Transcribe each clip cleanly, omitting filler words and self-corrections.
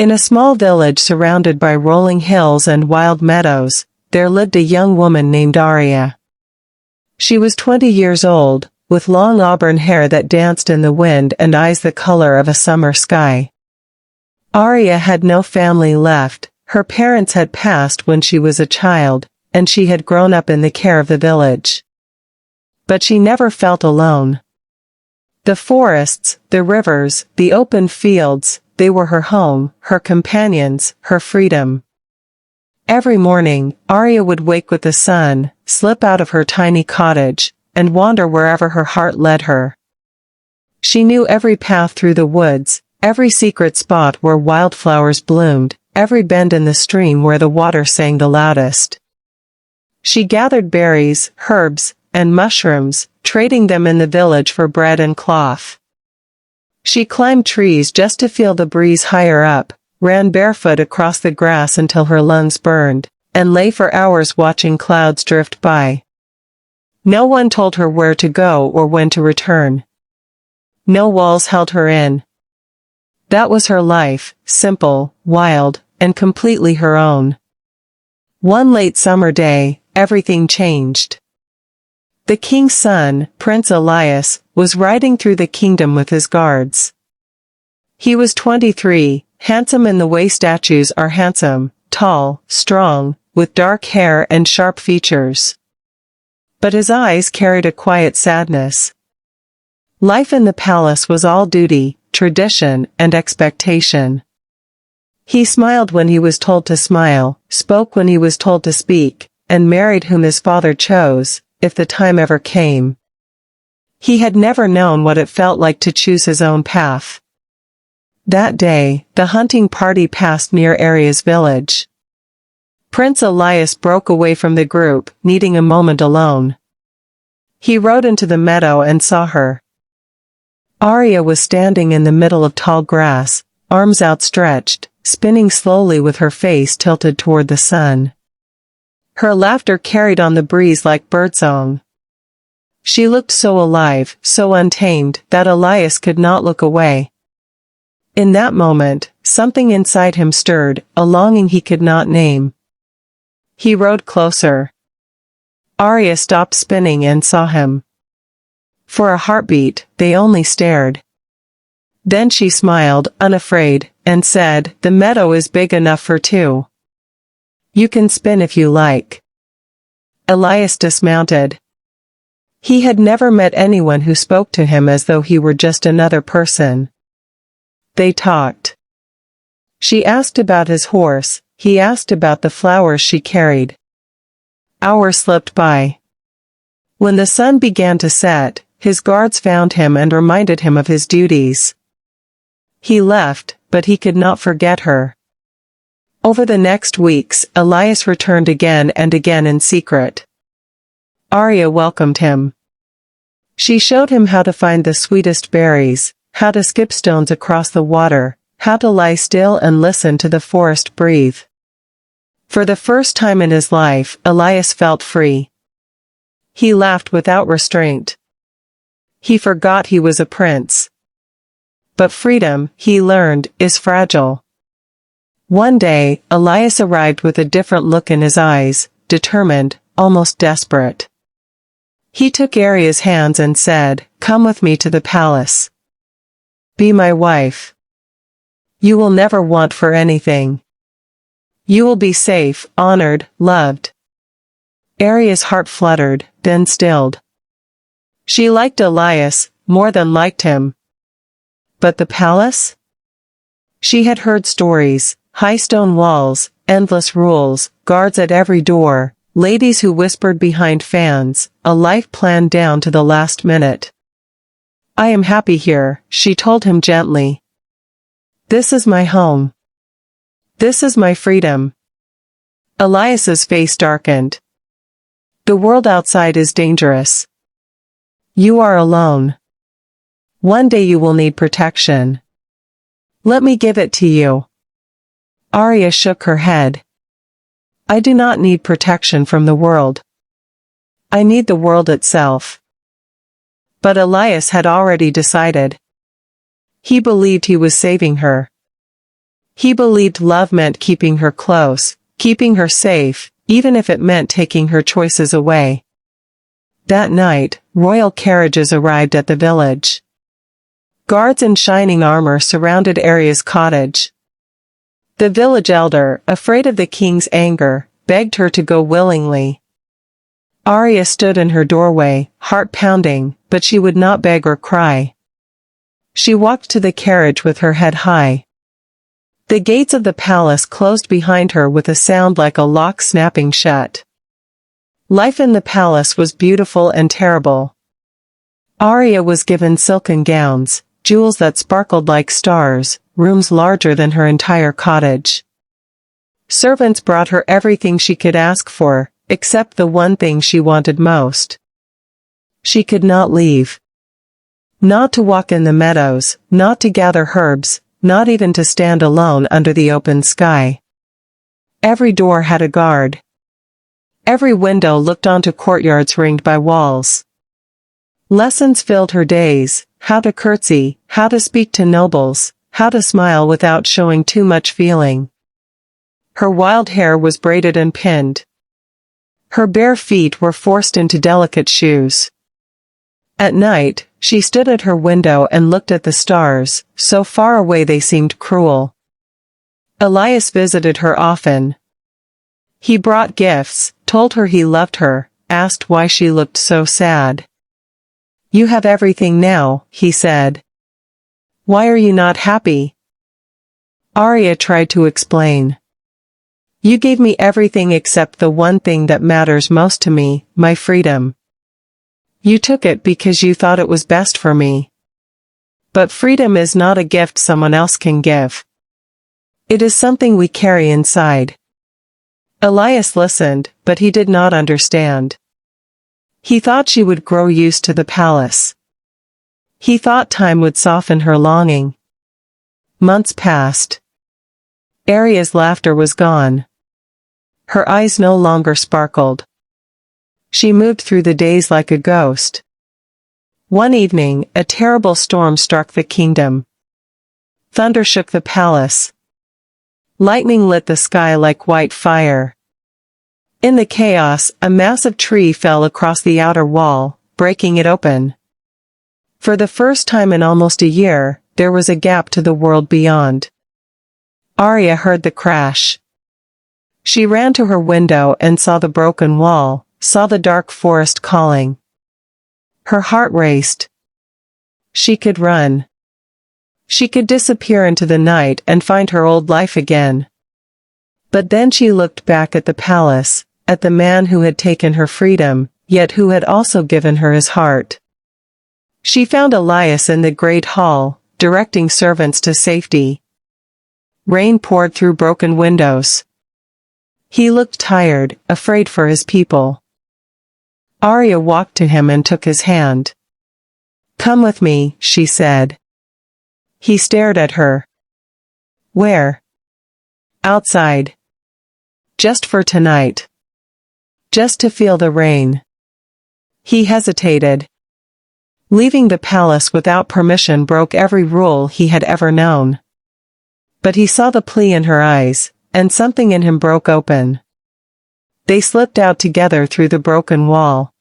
In a small village surrounded by rolling hills and wild meadows, there lived a young woman named Aria. She was 20 years old, with long auburn hair that danced in the wind and eyes the color of a summer sky. Aria had no family left, her parents had passed when she was a child, and she had grown up in the care of the village. But she never felt alone. The forests, the rivers, the open fields, they were her home, her companions, her freedom. Every morning, Aria would wake with the sun, slip out of her tiny cottage, and wander wherever her heart led her. She knew every path through the woods, every secret spot where wildflowers bloomed, every bend in the stream where the water sang the loudest. She gathered berries, herbs, and mushrooms, trading them in the village for bread and cloth. She climbed trees just to feel the breeze higher up, ran barefoot across the grass until her lungs burned, and lay for hours watching clouds drift by. No one told her where to go or when to return. No walls held her in. That was her life, simple, wild, and completely her own. One late summer day, everything changed. The king's son, Prince Elias, was riding through the kingdom with his guards. He was 23, handsome in the way statues are handsome, tall, strong, with dark hair and sharp features. But his eyes carried a quiet sadness. Life in the palace was all duty, tradition, and expectation. He smiled when he was told to smile, spoke when he was told to speak, and married whom his father chose, if the time ever came. He had never known what it felt like to choose his own path. That day, the hunting party passed near Aria's village. Prince Elias broke away from the group, needing a moment alone. He rode into the meadow and saw her. Aria was standing in the middle of tall grass, arms outstretched, spinning slowly with her face tilted toward the sun. Her laughter carried on the breeze like birdsong. She looked so alive, so untamed, that Elias could not look away. In that moment, something inside him stirred, a longing he could not name. He rode closer. Aria stopped spinning and saw him. For a heartbeat, they only stared. Then she smiled, unafraid, and said, "The meadow is big enough for two. You can spin if you like." Elias dismounted. He had never met anyone who spoke to him as though he were just another person. They talked. She asked about his horse, he asked about the flowers she carried. Hours slipped by. When the sun began to set, his guards found him and reminded him of his duties. He left, but he could not forget her. Over the next weeks, Elias returned again and again in secret. Aria welcomed him. She showed him how to find the sweetest berries, how to skip stones across the water, how to lie still and listen to the forest breathe. For the first time in his life, Elias felt free. He laughed without restraint. He forgot he was a prince. But freedom, he learned, is fragile. One day, Elias arrived with a different look in his eyes, determined, almost desperate. He took Aria's hands and said, "Come with me to the palace. Be my wife. You will never want for anything. You will be safe, honored, loved." Aria's heart fluttered, then stilled. She liked Elias, more than liked him. But the palace? She had heard stories. High stone walls, endless rules, guards at every door, ladies who whispered behind fans, a life planned down to the last minute. "I am happy here," she told him gently. "This is my home. This is my freedom." Elias's face darkened. "The world outside is dangerous. You are alone. One day you will need protection. Let me give it to you." Aria shook her head. "I do not need protection from the world. I need the world itself." But Elias had already decided. He believed he was saving her. He believed love meant keeping her close, keeping her safe, even if it meant taking her choices away. That night, royal carriages arrived at the village. Guards in shining armor surrounded Aria's cottage. The village elder, afraid of the king's anger, begged her to go willingly. Aria stood in her doorway, heart pounding, but she would not beg or cry. She walked to the carriage with her head high. The gates of the palace closed behind her with a sound like a lock snapping shut. Life in the palace was beautiful and terrible. Aria was given silken gowns, jewels that sparkled like stars, rooms larger than her entire cottage. Servants brought her everything she could ask for, except the one thing she wanted most. She could not leave. Not to walk in the meadows, not to gather herbs, not even to stand alone under the open sky. Every door had a guard. Every window looked onto courtyards ringed by walls. Lessons filled her days: how to curtsy, how to speak to nobles, how to smile without showing too much feeling. Her wild hair was braided and pinned. Her bare feet were forced into delicate shoes. At night, she stood at her window and looked at the stars, so far away they seemed cruel. Elias visited her often. He brought gifts, told her he loved her, asked why she looked so sad. "You have everything now," he said. "Why are you not happy?" Aria tried to explain. "You gave me everything except the one thing that matters most to me, my freedom. You took it because you thought it was best for me. But freedom is not a gift someone else can give. It is something we carry inside." Elias listened, but he did not understand. He thought she would grow used to the palace. He thought time would soften her longing. Months passed. Aria's laughter was gone. Her eyes no longer sparkled. She moved through the days like a ghost. One evening, a terrible storm struck the kingdom. Thunder shook the palace. Lightning lit the sky like white fire. In the chaos, a massive tree fell across the outer wall, breaking it open. For the first time in almost a year, there was a gap to the world beyond. Aria heard the crash. She ran to her window and saw the broken wall, saw the dark forest calling. Her heart raced. She could run. She could disappear into the night and find her old life again. But then she looked back at the palace, at the man who had taken her freedom, yet who had also given her his heart. She found Elias in the great hall, directing servants to safety. Rain poured through broken windows. He looked tired, afraid for his people. Aria walked to him and took his hand. "Come with me," she said. He stared at her. "Where?" "Outside. Just for tonight. Just to feel the rain." He hesitated. Leaving the palace without permission broke every rule he had ever known. But he saw the plea in her eyes, and something in him broke open. They slipped out together through the broken wall.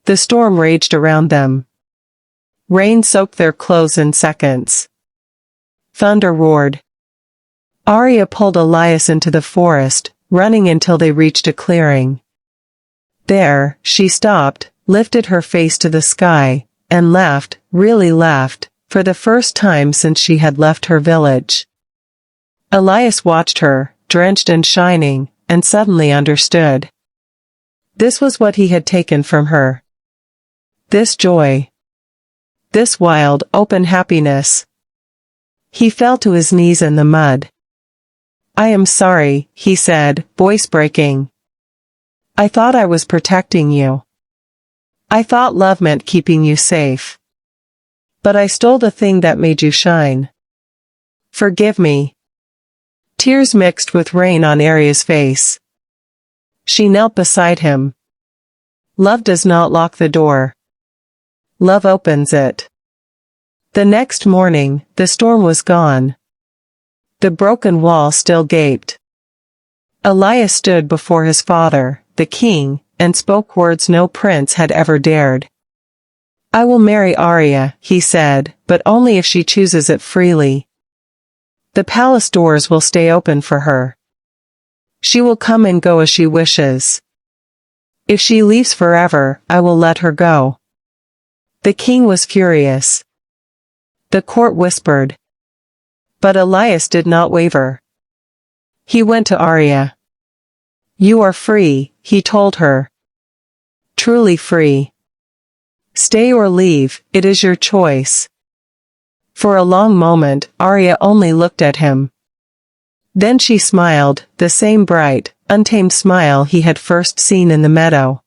The storm raged around them. Rain soaked their clothes in seconds. Thunder roared. Aria pulled Elias into the forest, running until they reached a clearing. There, she stopped, lifted her face to the sky, and laughed, really laughed, for the first time since she had left her village. Elias watched her, drenched and shining, and suddenly understood. This was what he had taken from her. This joy. This wild, open happiness. He fell to his knees in the mud. "I am sorry," he said, voice breaking. "I thought I was protecting you. I thought love meant keeping you safe. But I stole the thing that made you shine. Forgive me." Tears mixed with rain on Aria's face. She knelt beside him. Love does not lock the door. Love opens it. The next morning, the storm was gone. The broken wall still gaped. Elias stood before his father, the king, and spoke words no prince had ever dared. "I will marry Aria," he said, "but only if she chooses it freely. The palace doors will stay open for her. She will come and go as she wishes. If she leaves forever, I will let her go." The king was furious. The court whispered. But Elias did not waver. He went to Aria. "You are free," he told her. "Truly free. Stay or leave, it is your choice." For a long moment, Aria only looked at him. Then she smiled, the same bright, untamed smile he had first seen in the meadow.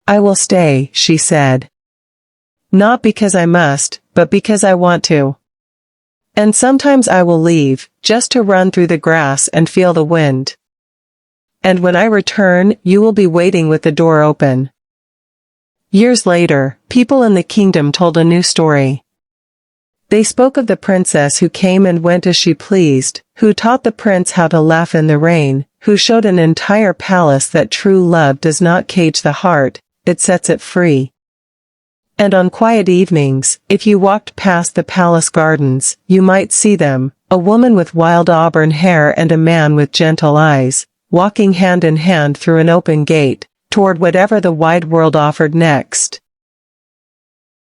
"I will stay," she said. "Not because I must, but because I want to. And sometimes I will leave, just to run through the grass and feel the wind. And when I return, you will be waiting with the door open." Years later, people in the kingdom told a new story. They spoke of the princess who came and went as she pleased, who taught the prince how to laugh in the rain, who showed an entire palace that true love does not cage the heart, it sets it free. And on quiet evenings, if you walked past the palace gardens, you might see them, a woman with wild auburn hair and a man with gentle eyes, walking hand in hand through an open gate, toward whatever the wide world offered next.